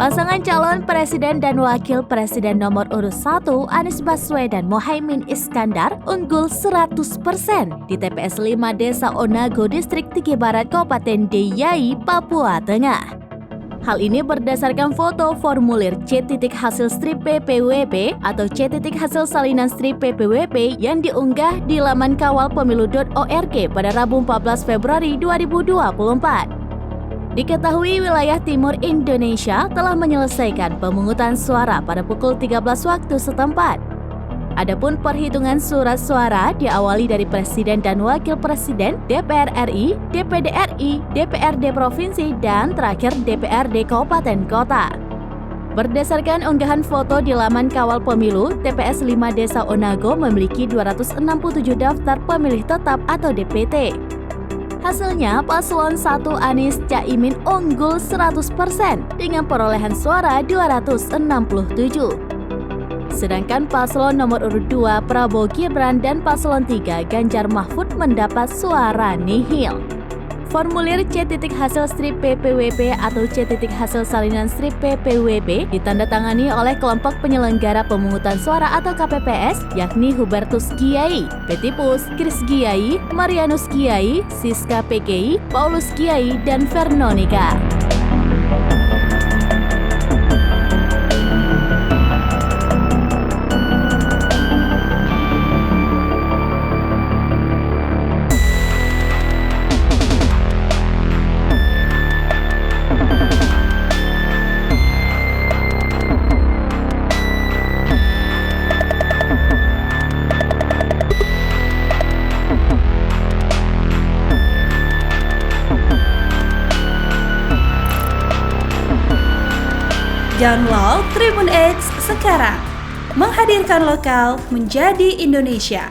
Pasangan calon presiden dan wakil presiden nomor urut 1 Anies Baswedan Mohaimin Iskandar unggul 100% di TPS 5 Desa Onago, Distrik Tigi Barat, Kabupaten Deiyai, Papua Tengah. Hal ini berdasarkan foto formulir C hasil strip PPWP atau C hasil salinan strip PPWP yang diunggah di laman kawalpemilu.org pada Rabu 14 Februari 2024. Diketahui wilayah timur Indonesia telah menyelesaikan pemungutan suara pada pukul 13 waktu setempat. Adapun perhitungan surat suara diawali dari Presiden dan Wakil Presiden, DPR RI, DPD RI, DPRD Provinsi, dan terakhir DPRD Kabupaten Kota. Berdasarkan unggahan foto di laman Kawal Pemilu, TPS 5 Desa Onago memiliki 267 daftar pemilih tetap atau DPT. Hasilnya, paslon 1 Anies Caimin unggul 100% dengan perolehan suara 267. Sedangkan paslon nomor urut 2 Prabowo Gibran dan paslon 3 Ganjar Mahfud mendapat suara nihil. Formulir C hasil strip PPWP atau C hasil salinan strip PPWP ditandatangani oleh kelompok penyelenggara pemungutan suara atau KPPS, yakni Hubertus Giai, Petipus, Chris Giai, Marianus Giai, Siska PGI, Paulus Giai, dan Vernonica. Download Tribun X sekarang, menghadirkan lokal menjadi Indonesia.